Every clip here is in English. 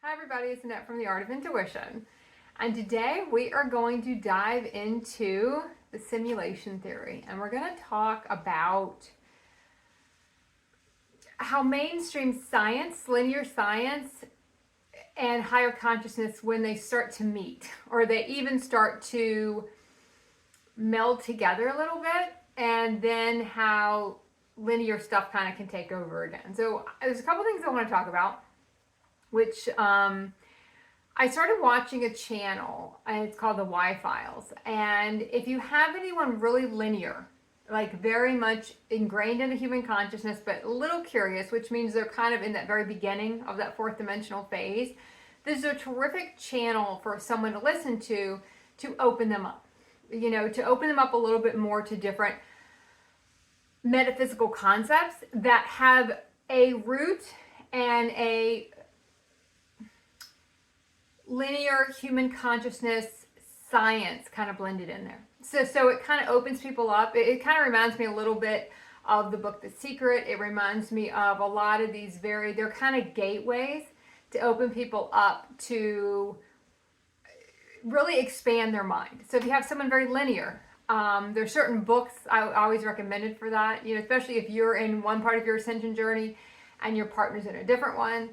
Hi everybody, it's Annette from The Art of Intuition. And today we are going to dive into the simulation theory. And we're going to talk about how mainstream science, linear science, and higher consciousness, when they start to meet, or they even start to meld together a little bit, and then how linear stuff kind of can take over again. So there's a couple things I want to talk about, which I started watching a channel, and it's called the Y-Files. And if you have anyone really linear, like very much ingrained into human consciousness, but a little curious, which means they're kind of in that very beginning of that fourth dimensional phase, this is a terrific channel for someone to listen to open them up. You know, to open them up a little bit more to different metaphysical concepts that have a root and a linear human consciousness science kind of blended in there. So it kind of opens people up. It kind of reminds me a little bit of the book The Secret. It reminds me of a lot of these they're kind of gateways to open people up to really expand their mind. So if you have someone very linear, there's certain books I always recommended for that, you know, especially if you're in one part of your ascension journey and your partner's in a different one,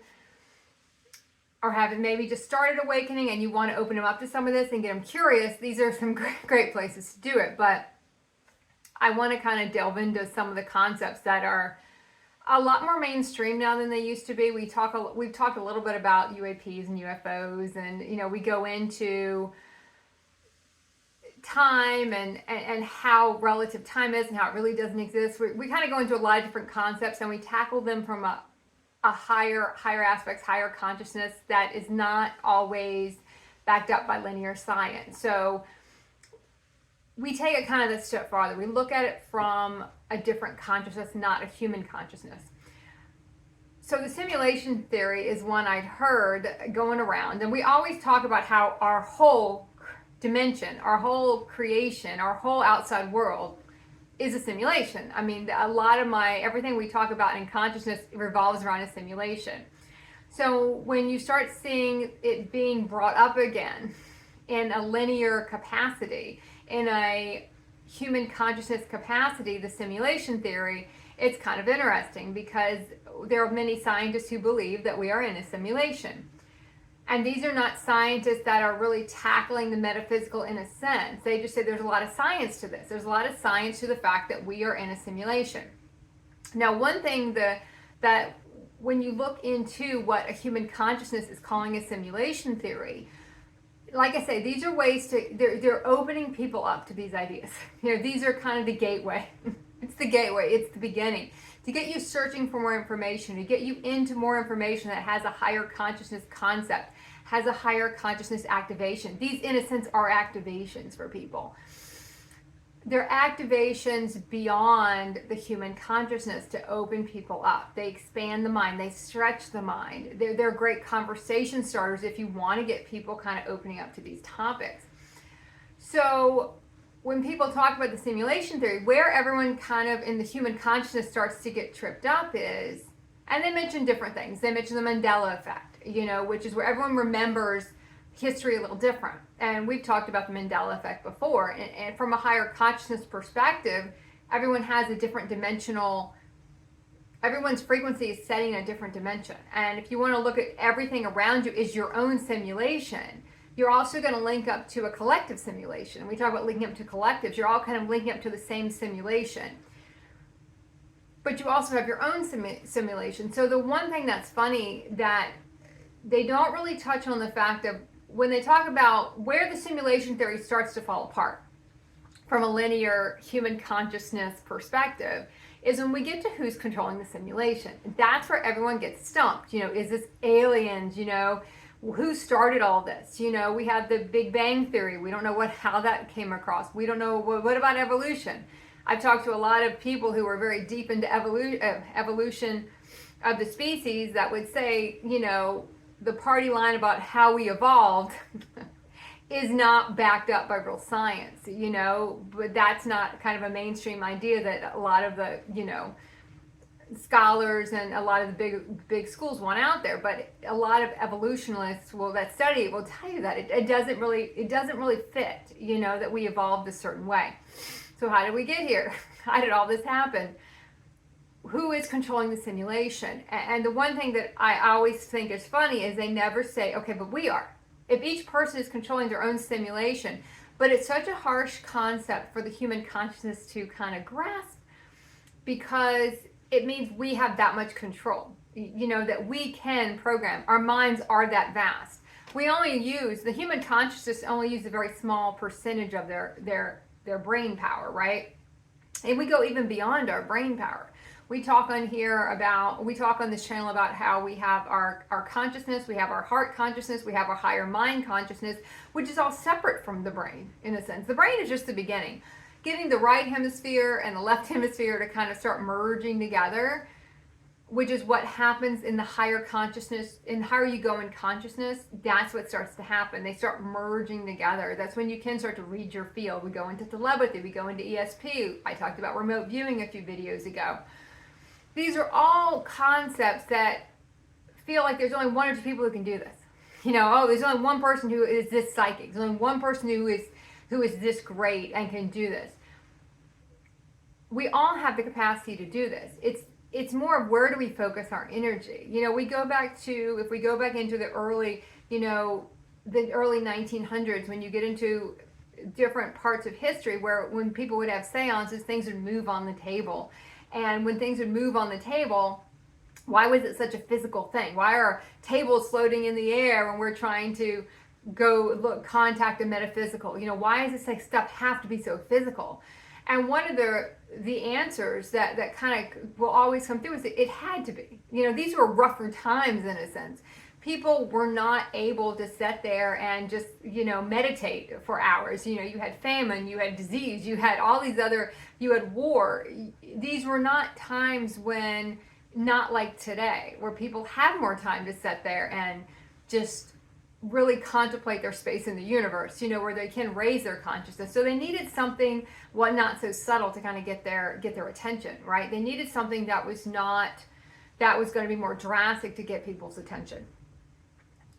or having maybe just started awakening and you want to open them up to some of this and get them curious. These are some great places to do it. But I want to kind of delve into some of the concepts that are a lot more mainstream now than they used to be. We've talked a little bit about UAPs and UFOs, and you know, we go into time and how relative time is and how it really doesn't exist. We kind of go into a lot of different concepts, and we tackle them from a higher aspects, higher consciousness that is not always backed up by linear science. So we take it kind of a step farther. We look at it from a different consciousness, not a human consciousness. So the simulation theory is one I'd heard going around, and we always talk about how our whole dimension, our whole creation, our whole outside world is a simulation. I mean, a lot of everything we talk about in consciousness revolves around a simulation. So when you start seeing it being brought up again in a linear capacity, in a human consciousness capacity, the simulation theory, it's kind of interesting because there are many scientists who believe that we are in a simulation. And these are not scientists that are really tackling the metaphysical in a sense. They just say there's a lot of science to this. There's a lot of science to the fact that we are in a simulation. Now, one thing that when you look into what a human consciousness is calling a simulation theory, like I say, these are ways they're opening people up to these ideas. You know, these are kind of the gateway. It's the gateway. It's the beginning. To get you searching for more information, to get you into more information that has a higher consciousness concept, has a higher consciousness activation. These, in a sense, are activations for people. They're activations beyond the human consciousness to open people up. They expand the mind. They stretch the mind. They're great conversation starters if you want to get people kind of opening up to these topics. So when people talk about the simulation theory, where everyone kind of in the human consciousness starts to get tripped up is, and they mention different things. They mention the Mandela effect, you know, which is where everyone remembers history a little different. And we've talked about the Mandela effect before. And from a higher consciousness perspective, everyone has a different dimensional, everyone's frequency is setting a different dimension. And if you want to look at everything around you is your own simulation, you're also going to link up to a collective simulation. And we talk about linking up to collectives. You're all kind of linking up to the same simulation. But you also have your own simulation. So the one thing that's funny that they don't really touch on the fact of when they talk about where the simulation theory starts to fall apart from a linear human consciousness perspective is when we get to who's controlling the simulation. That's where everyone gets stumped. You know, is this aliens? You know, who started all this? You know, we have the Big Bang Theory. We don't know how that came across. We don't know what about evolution. I've talked to a lot of people who are very deep into evolution of the species that would say, you know, the party line about how we evolved is not backed up by real science, you know, but that's not kind of a mainstream idea that a lot of the, you know, scholars and a lot of the big schools want out there, but a lot of evolutionists that study it will tell you that it doesn't really fit, that we evolved a certain way. So how did we get here? How did all this happen? Who is controlling the simulation? And the one thing that I always think is funny is they never say, okay, but we are. If each person is controlling their own simulation, but it's such a harsh concept for the human consciousness to kind of grasp, because it means we have that much control, that we can program. Our minds are that vast. The human consciousness only use a very small percentage of their brain power, right? And we go even beyond our brain power. We talk on this channel about how we have our consciousness, we have our heart consciousness, we have our higher mind consciousness, which is all separate from the brain, in a sense. The brain is just the beginning. Getting the right hemisphere and the left hemisphere to kind of start merging together, which is what happens in the higher consciousness. And the higher you go in consciousness, that's what starts to happen. They start merging together. That's when you can start to read your field. We go into telepathy, we go into ESP. I talked about remote viewing a few videos ago. These are all concepts that feel like there's only one or two people who can do this. There's only one person who is this psychic. There's only one person who is this great and can do this. We all have the capacity to do this. It's more of where do we focus our energy. If we go back into the early 1900s, when you get into different parts of history where when people would have seances, things would move on the table. And when things would move on the table, why was it such a physical thing? Why are tables floating in the air when we're trying to contact the metaphysical? Why does this stuff have to be so physical? And one of the answers that kind of will always come through is that it had to be. These were rougher times in a sense. People were not able to sit there and just, meditate for hours. You had famine, you had disease, you had you had war. These were not times not like today, where people have more time to sit there and just really contemplate their space in the universe, where they can raise their consciousness. So they needed something, not so subtle, to kind of get their attention, right? They needed something that was going to be more drastic to get people's attention.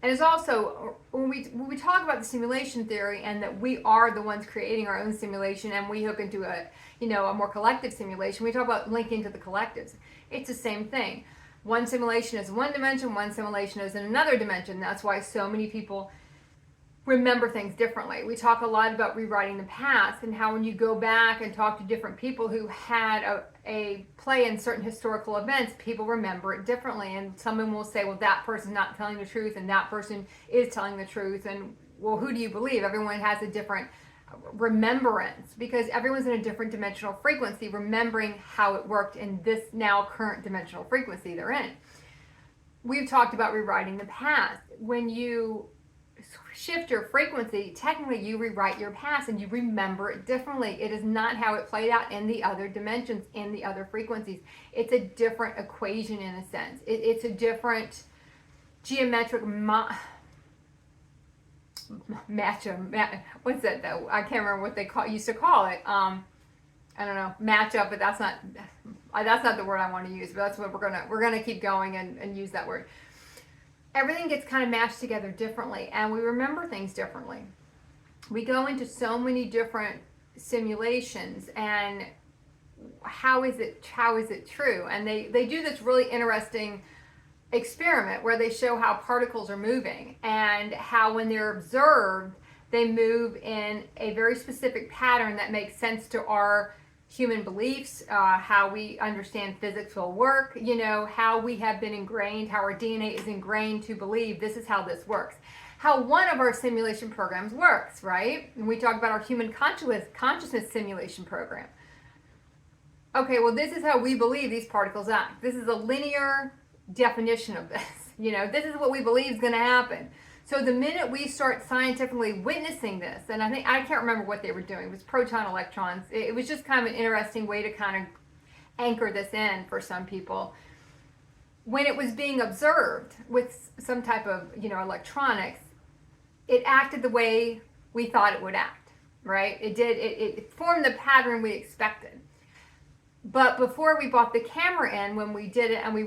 And it's also, when we talk about the simulation theory and that we are the ones creating our own simulation and we hook into a more collective simulation, we talk about linking to the collectives. It's the same thing. One simulation is one dimension, one simulation is in another dimension. That's why so many people remember things differently. We talk a lot about rewriting the past and how when you go back and talk to different people who had a play in certain historical events, people remember it differently. And someone will say, well, that person's not telling the truth and that person is telling the truth. And well, who do you believe? Everyone has a different remembrance because everyone's in a different dimensional frequency, remembering how it worked in this now current dimensional frequency they're in. We've talked about rewriting the past. When you shift your frequency, technically you rewrite your past and you remember it differently. It is not how it played out in the other dimensions, in the other frequencies. It's a different equation in a sense. It's a different geometric what's that though? I can't remember what they used to call it. I don't know, matchup, but that's not the word I want to use, but that's what we're gonna keep going and use that word. Everything gets kind of mashed together differently and we remember things differently. We go into so many different simulations and how is it true? And they do this really interesting experiment where they show how particles are moving and how when they're observed, they move in a very specific pattern that makes sense to our human beliefs, how we understand physics will work, how we have been ingrained, how our DNA is ingrained to believe this is how this works. How one of our simulation programs works, right? And we talk about our human consciousness simulation program. Okay, well, this is how we believe these particles act. This is a linear definition of this. This is what we believe is going to happen. So the minute we start scientifically witnessing this, and I can't remember what they were doing, it was proton electrons. It was just kind of an interesting way to kind of anchor this in for some people. When it was being observed with some type of, electronics, it acted the way we thought it would act, right? It formed the pattern we expected. But before we bought the camera in, when we did it and we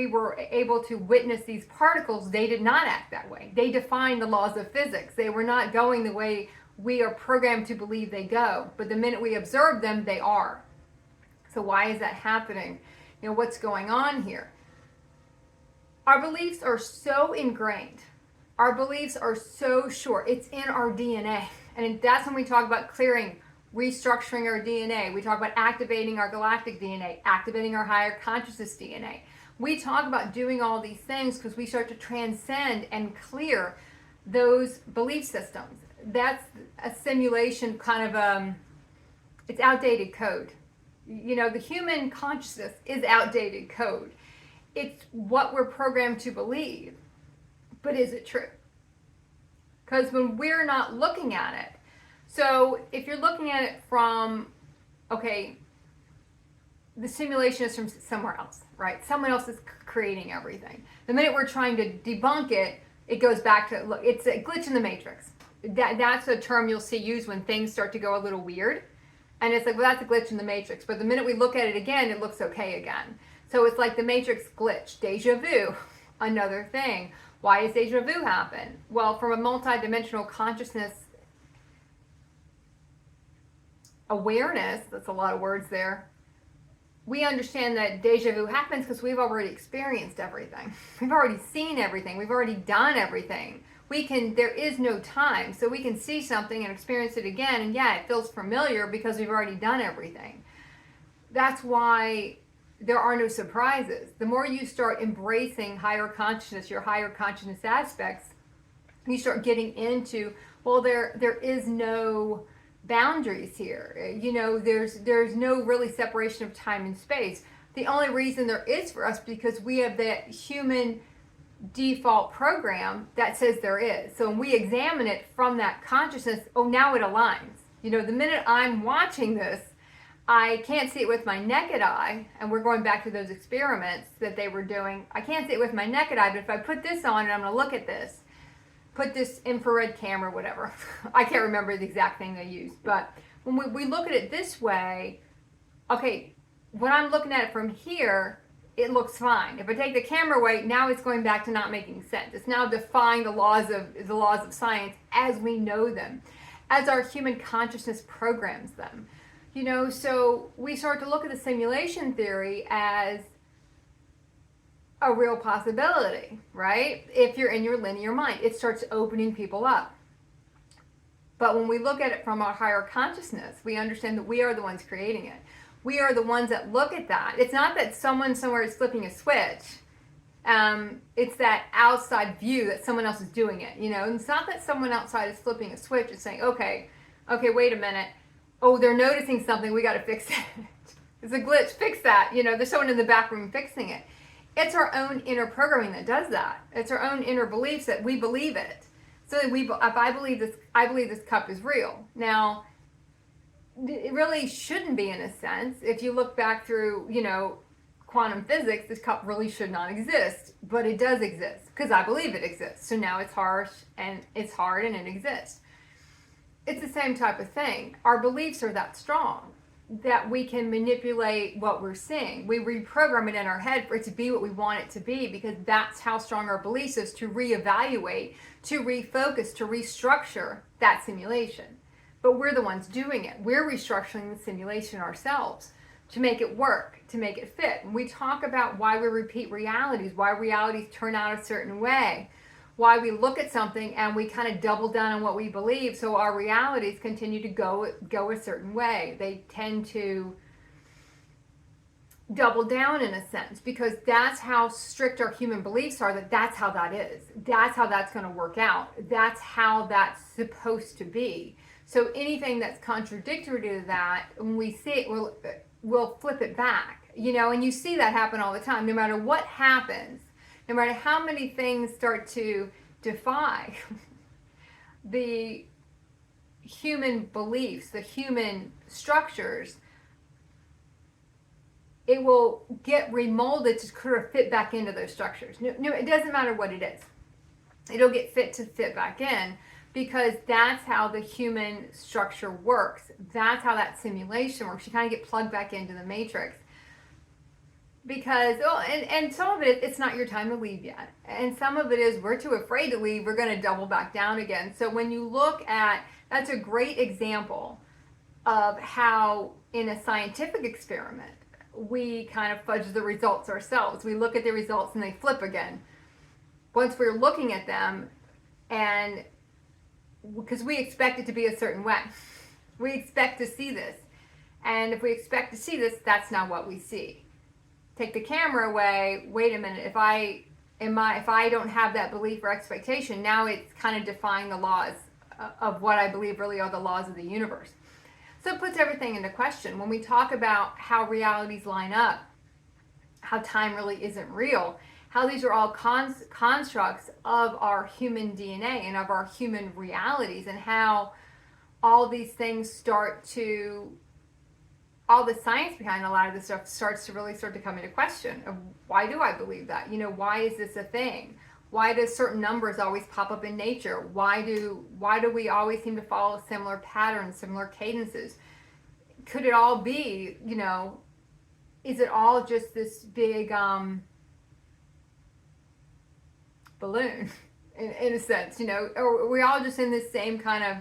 were able to witness these particles, they did not act that way. They defied the laws of physics. They were not going the way we are programmed to believe they go. But the minute we observe them, they are. So why is that happening? What's going on here? Our beliefs are so ingrained. Our beliefs are so sure. It's in our DNA. And that's when we talk about clearing, restructuring our DNA. We talk about activating our galactic DNA, activating our higher consciousness DNA. We talk about doing all these things because we start to transcend and clear those belief systems. That's a simulation kind of, it's outdated code. The human consciousness is outdated code. It's what we're programmed to believe. But is it true? Because when we're not looking at it, so if you're looking at it from, okay, the simulation is from somewhere else, right? Someone else is creating everything. The minute we're trying to debunk it, it goes back to, look, it's a glitch in the matrix. That's a term you'll see used when things start to go a little weird. And it's like, well, that's a glitch in the matrix. But the minute we look at it again, it looks okay again. So it's like the matrix glitch, deja vu, another thing. Why does deja vu happen? Well, from a multidimensional consciousness awareness, that's a lot of words there, we understand that deja vu happens because we've already experienced everything. We've already seen everything. We've already done everything. There is no time. So we can see something and experience it again. And yeah, it feels familiar because we've already done everything. That's why there are no surprises. The more you start embracing higher consciousness, your higher consciousness aspects, you start getting into, well, there is no boundaries here. There's no really separation of time and space. The only reason there is for us because we have that human default program that says there is. So when we examine it from that consciousness, oh, now it aligns. The minute I'm watching this, I can't see it with my naked eye, and we're going back to those experiments that they were doing. I can't see it with my naked eye, but if I put this on and I'm going to look at this, put this infrared camera, whatever. I can't remember the exact thing they used, but when we look at it this way, okay, when I'm looking at it from here, it looks fine. If I take the camera away, now it's going back to not making sense. It's now defying the laws of science as we know them, as our human consciousness programs them. So we start to look at the simulation theory as a real possibility, right? If you're in your linear mind, it starts opening people up. But when we look at it from our higher consciousness, we understand that we are the ones creating it. We are the ones that look at that. It's not that someone somewhere is flipping a switch. It's that outside view that someone else is doing it. And it's not that someone outside is flipping a switch and saying, okay, wait a minute. Oh, they're noticing something. We got to fix it. It's a glitch. Fix that. There's someone in the back room fixing it. It's our own inner programming that does that. It's our own inner beliefs that we believe it. So if I believe this cup is real. Now, it really shouldn't be in a sense. If you look back through, quantum physics, this cup really should not exist, but it does exist because I believe it exists. So now it's hard and it exists. It's the same type of thing. Our beliefs are that strong that we can manipulate what we're seeing. We reprogram it in our head for it to be what we want it to be because that's how strong our beliefs is to reevaluate, to refocus, to restructure that simulation. But we're the ones doing it. We're restructuring the simulation ourselves to make it work, to make it fit. And we talk about why we repeat realities, why realities turn out a certain way, why we look at something and we kind of double down on what we believe so our realities continue to go a certain way. They tend to double down in a sense because that's how strict our human beliefs are, that's how that is. That's how that's going to work out. That's how that's supposed to be. So anything that's contradictory to that, when we see it, we'll flip it back, and you see that happen all the time. No matter what happens, no matter how many things start to defy the human beliefs, the human structures, it will get remolded to sort of fit back into those structures. No, it doesn't matter what it is. It'll get fit back in. because that's how the human structure works. That's how that simulation works. You kind of get plugged back into the matrix. Because, and some of it, it's not your time to leave yet. And some of it is we're too afraid to leave, we're going to double back down again. So when you look at, that's a great example of how in a scientific experiment, we kind of fudge the results ourselves. We look at the results and they flip again. Once we're looking at them, and because we expect it to be a certain way, we expect to see this. And if we expect to see this, that's not what we see. Take the camera away, wait a minute, if I don't have that belief or expectation, now it's kind of defying the laws of what I believe really are the laws of the universe. So it puts everything into question. When we talk about how realities line up, how time really isn't real, how these are all constructs of our human DNA and of our human realities, and how all these things all the science behind a lot of this stuff starts to come into question of why do I believe that? Why is this a thing? Why do certain numbers always pop up in nature? Why do we always seem to follow similar patterns, similar cadences? Could it all be, is it all just this big balloon in a sense, or are we all just in this same kind of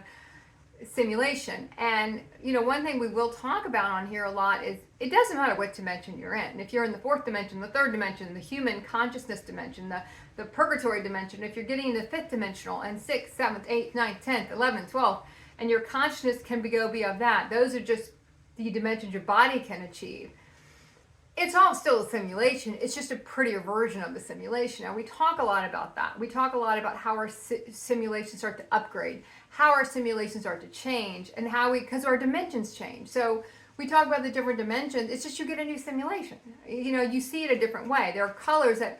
simulation? And one thing we will talk about on here a lot is it doesn't matter what dimension you're in. If you're in the fourth dimension, the third dimension, the human consciousness dimension, the purgatory dimension, if you're getting into fifth dimensional and sixth, seventh, eighth, ninth, 10th, 11th, 12th, and your consciousness can go beyond that, those are just the dimensions your body can achieve. It's all still a simulation. It's just a prettier version of the simulation. Now, we talk a lot about that. We talk a lot about how our simulations start to upgrade, how our simulations start to change, and because our dimensions change. So we talk about the different dimensions. It's just you get a new simulation. You see it a different way. There are colors that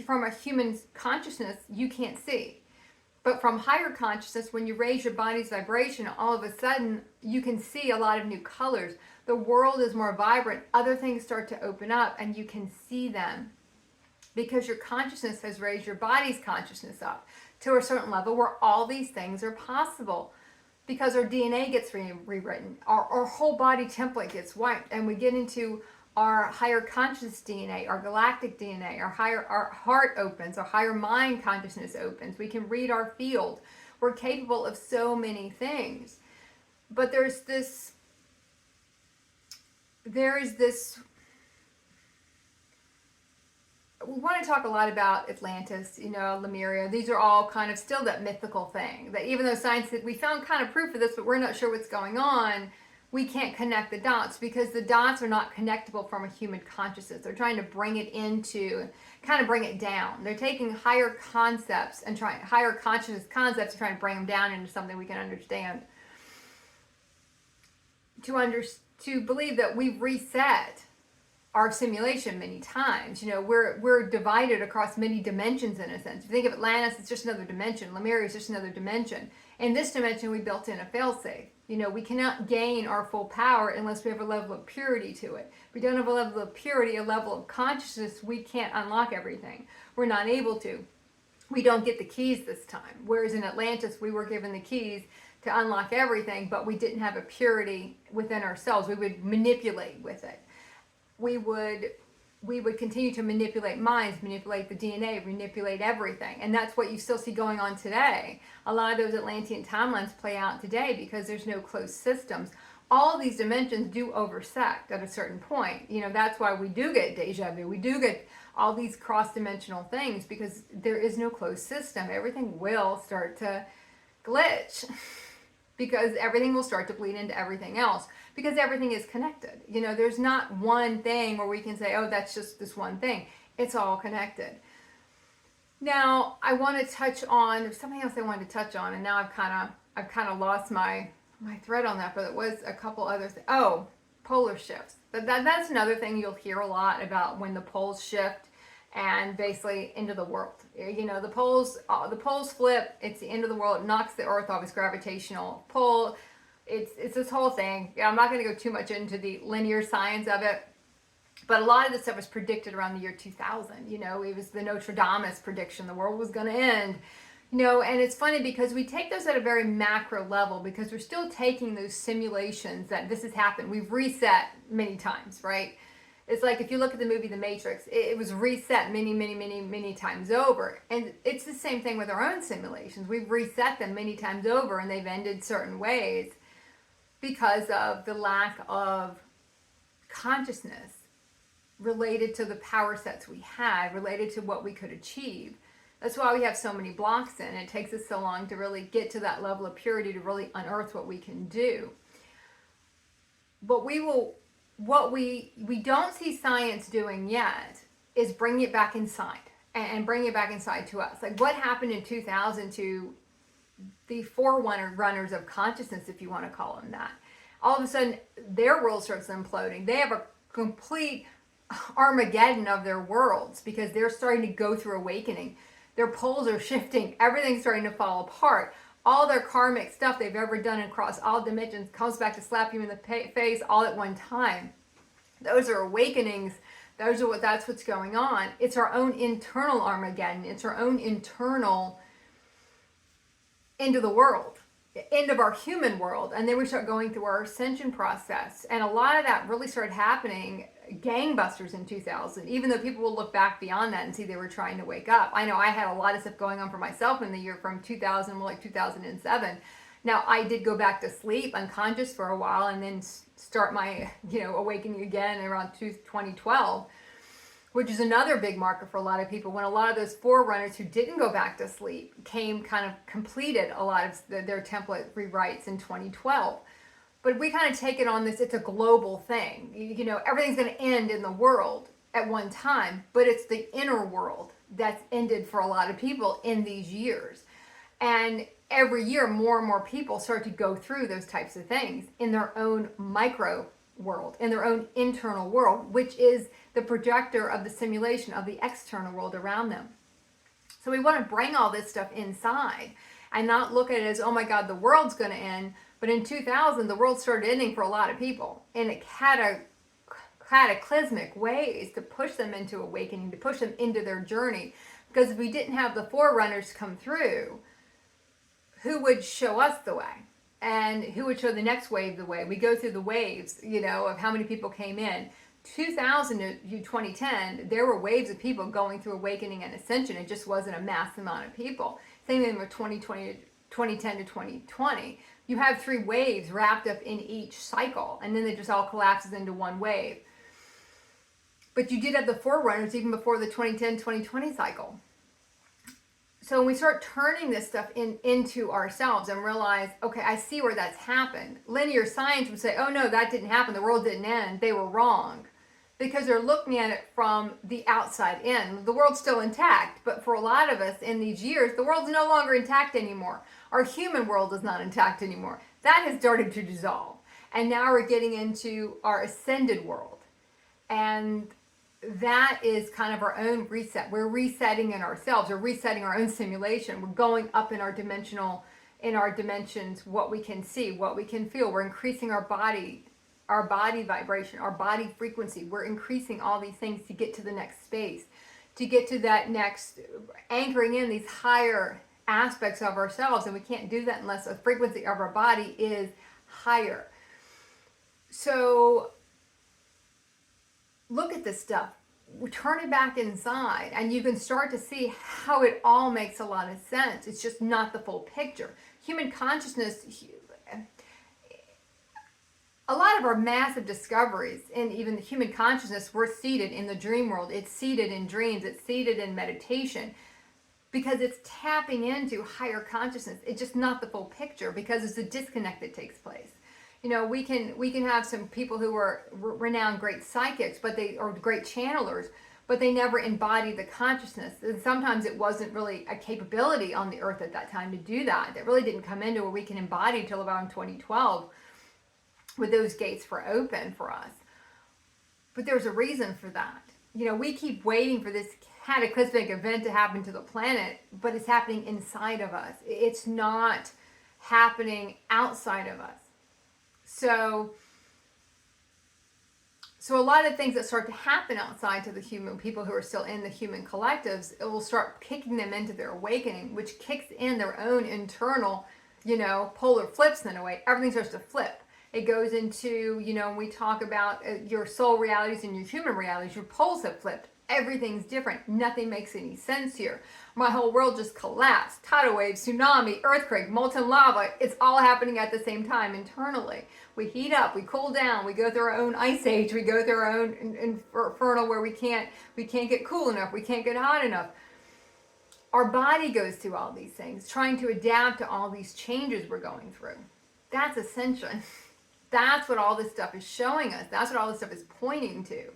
from a human consciousness you can't see. But from higher consciousness, when you raise your body's vibration, all of a sudden you can see a lot of new colors. The world is more vibrant. Other things start to open up and you can see them because your consciousness has raised your body's consciousness up to a certain level where all these things are possible, because our DNA gets rewritten, our whole body template gets wiped, and we get into our higher conscious DNA, our galactic DNA, our heart opens, our higher mind consciousness opens. We can read our field. We're capable of so many things. But there is this, we want to talk a lot about Atlantis, Lemuria. These are all kind of still that mythical thing that even though science, we found kind of proof of this, but we're not sure what's going on. We can't connect the dots because the dots are not connectable from a human consciousness. They're trying to bring it bring it down. They're taking higher concepts and higher consciousness concepts and trying to bring them down into something we can understand. To believe that we've reset our simulation many times. We're divided across many dimensions in a sense. If you think of Atlantis, it's just another dimension. Lemuria is just another dimension. In this dimension, we built in a failsafe. We cannot gain our full power unless we have a level of purity to it. If we don't have a level of purity, a level of consciousness, we can't unlock everything. We're not able to. We don't get the keys this time. Whereas in Atlantis, we were given the keys to unlock everything, but we didn't have a purity within ourselves. We would manipulate with it. We would continue to manipulate minds, manipulate the DNA, manipulate everything. And that's what you still see going on today. A lot of those Atlantean timelines play out today because there's no closed systems. All of these dimensions do oversect at a certain point. That's why we do get deja vu. We do get all these cross-dimensional things because there is no closed system. Everything will start to glitch because everything will start to bleed into everything else. Because everything is connected. There's not one thing where we can say, oh, that's just this one thing. It's all connected. Now, I want to touch on, there's something else I wanted to touch on, and now I've kind of lost my thread on that, but it was a couple other things. Oh, polar shifts. That's another thing you'll hear a lot about when the poles shift and basically into the world. The poles flip, it's the end of the world, it knocks the earth off its gravitational pull. It's this whole thing. I'm not going to go too much into the linear science of it, but a lot of this stuff was predicted around the year 2000. It was the Nostradamus prediction. The world was going to end. And it's funny because we take those at a very macro level because we're still taking those simulations that this has happened. We've reset many times, right? It's like if you look at the movie The Matrix, it was reset many, many, many, many times over. And it's the same thing with our own simulations. We've reset them many times over and they've ended certain ways because of the lack of consciousness related to the power sets we had, related to what we could achieve. That's why we have so many blocks in. It takes us so long to really get to that level of purity to really unearth what we can do. But what we don't see science doing yet is bringing it back inside and bringing it back inside to us. Like what happened in 2000 to the forerunners of consciousness, if you want to call them that. All of a sudden, their world starts imploding. They have a complete Armageddon of their worlds because they're starting to go through awakening. Their poles are shifting. Everything's starting to fall apart. All their karmic stuff they've ever done across all dimensions comes back to slap you in the face all at one time. Those are awakenings. That's what's going on. It's our own internal Armageddon. It's our own internal end of the world, end of our human world. And then we start going through our ascension process. And a lot of that really started happening gangbusters in 2000, even though people will look back beyond that and see they were trying to wake up. I know I had a lot of stuff going on for myself in the year from 2000, like 2007. Now I did go back to sleep unconscious for a while and then start my, awakening again around 2012, which is another big marker for a lot of people, when a lot of those forerunners who didn't go back to sleep completed a lot of their template rewrites in 2012. But we kind of take it on this, it's a global thing. Everything's going to end in the world at one time, but it's the inner world that's ended for a lot of people in these years. And every year, more and more people start to go through those types of things in their own micro world, in their own internal world, which is the projector of the simulation of the external world around them. So we want to bring all this stuff inside and not look at it as, oh my God, the world's going to end. But in 2000, the world started ending for a lot of people. And it had a cataclysmic ways to push them into awakening, to push them into their journey. Because if we didn't have the forerunners come through, who would show us the way? And who would show the next wave the way? We go through the waves, of how many people came in. 2000 to 2010, there were waves of people going through awakening and ascension. It just wasn't a mass amount of people. Same thing with 2010 to 2020. You have 3 waves wrapped up in each cycle, and then it just all collapses into one wave. But you did have the forerunners even before the 2010-2020 cycle. So when we start turning this stuff into ourselves and realize, okay, I see where that's happened. Linear science would say, oh no, that didn't happen. The world didn't end. They were wrong. Because they're looking at it from the outside in. The world's still intact, but for a lot of us in these years, the world's no longer intact anymore. Our human world is not intact anymore. That has started to dissolve. And now we're getting into our ascended world. And that is kind of our own reset. We're resetting in ourselves. We're resetting our own simulation. We're going up in our dimensions, what we can see, what we can feel. We're increasing our body vibration, our body frequency. We're increasing all these things to get to the next space, to get to that next, anchoring in these higher aspects of ourselves. And we can't do that unless the frequency of our body is higher. So look at this stuff, turn it back inside, and you can start to see how it all makes a lot of sense. It's just not the full picture. Human consciousness, a lot of our massive discoveries in even the human consciousness were seated in the dream world. It's seated in dreams. It's seated in meditation because it's tapping into higher consciousness. It's just not the full picture because it's a disconnect that takes place. We can have some people who are renowned great psychics, or great channelers, but they never embody the consciousness. And sometimes it wasn't really a capability on the earth at that time to do that. It really didn't come into where we can embody till about 2012 with those gates were open for us. But there's a reason for that. We keep waiting for this cataclysmic event to happen to the planet, but it's happening inside of us. It's not happening outside of us. So So a lot of things that start to happen outside to the human people who are still in the human collectives, it will start kicking them into their awakening, which kicks in their own internal, polar flips in a way. Everything starts to flip. It goes into, when we talk about your soul realities and your human realities, your poles have flipped. Everything's different. Nothing makes any sense here. My whole world just collapsed. Tidal wave, tsunami, earthquake, molten lava. It's all happening at the same time internally. We heat up, we cool down, we go through our own ice age, we go through our own infernal where we can't get cool enough, we can't get hot enough. Our body goes through all these things, trying to adapt to all these changes we're going through. That's ascension. That's what all this stuff is showing us. That's what all this stuff is pointing to.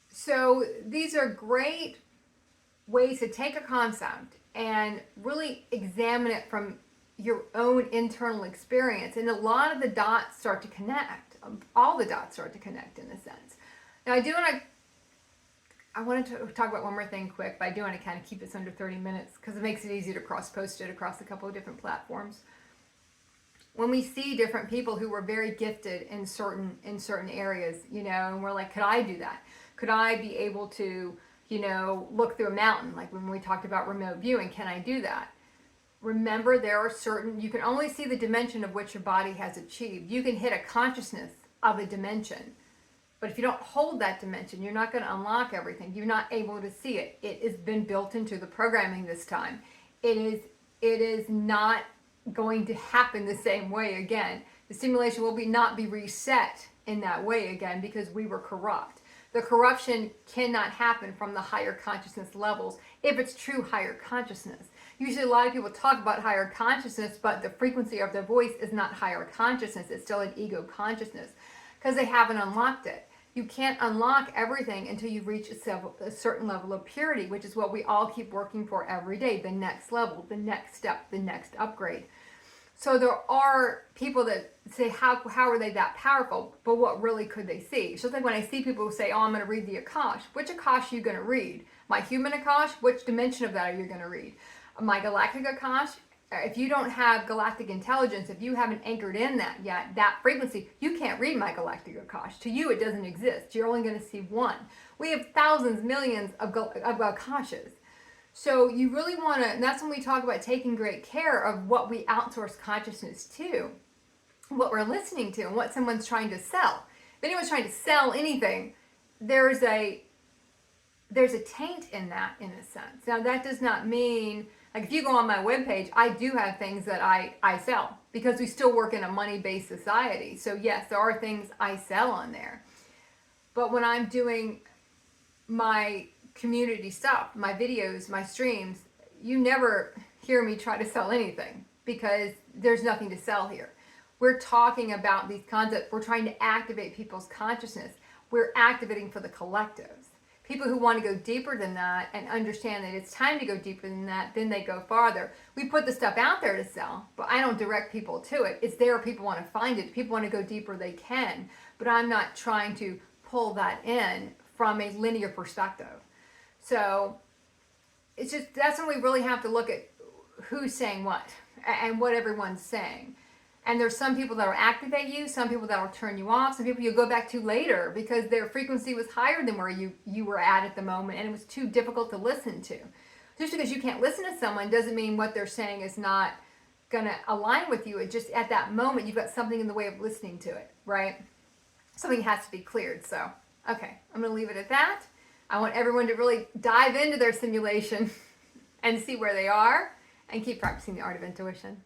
So these are great ways to take a concept and really examine it from your own internal experience. And a lot of the dots start to connect. All the dots start to connect in a sense. Now I wanted to talk about one more thing quick, but I do want to kind of keep this under 30 minutes because it makes it easy to cross-post it across a couple of different platforms. When we see different people who were very gifted in certain areas, and we're like, could I do that? Could I be able to, look through a mountain? Like when we talked about remote viewing, can I do that? Remember, there are you can only see the dimension of which your body has achieved. You can hit a consciousness of a dimension, but if you don't hold that dimension, you're not going to unlock everything. You're not able to see it. It has been built into the programming this time. It is not going to happen the same way again. The simulation will not be reset in that way again because we were corrupt. The corruption cannot happen from the higher consciousness levels if it's true higher consciousness. Usually a lot of people talk about higher consciousness, but the frequency of their voice is not higher consciousness. It's still an ego consciousness because they haven't unlocked it. You can't unlock everything until you reach a certain level of purity, which is what we all keep working for every day, the next level, the next step, the next upgrade. So there are people that say, how are they that powerful? But what really could they see? It's just like when I see people who say, oh, I'm going to read the Akash. Which Akash are you going to read? My human Akash? Which dimension of that are you going to read? My galactic Akash? If you don't have galactic intelligence, if you haven't anchored in that yet, that frequency, you can't read my galactic Akash. To you, it doesn't exist. You're only going to see one. We have thousands, millions of Akashas. So you really want to, and that's when we talk about taking great care of what we outsource consciousness to, what we're listening to, and what someone's trying to sell. If anyone's trying to sell anything, there's a taint in that, in a sense. Now that does not mean, like if you go on my webpage, I do have things that I sell because we still work in a money-based society. So yes, there are things I sell on there. But when I'm doing my community stuff, my videos, my streams, you never hear me try to sell anything because there's nothing to sell here. We're talking about these concepts. We're trying to activate people's consciousness. We're activating for the collectives. People who want to go deeper than that and understand that it's time to go deeper than that, then they go farther. We put the stuff out there to sell, but I don't direct people to it. It's there if people want to find it. If people want to go deeper, they can. But I'm not trying to pull that in from a linear perspective. So it's just, that's when we really have to look at who's saying what and what everyone's saying. And there's some people that will activate you, some people that will turn you off, some people you'll go back to later because their frequency was higher than where you were at the moment and it was too difficult to listen to. Just because you can't listen to someone doesn't mean what they're saying is not going to align with you. It just, at that moment, you've got something in the way of listening to it, right? Something has to be cleared. So, okay, I'm going to leave it at that. I want everyone to really dive into their simulation and see where they are and keep practicing the art of intuition.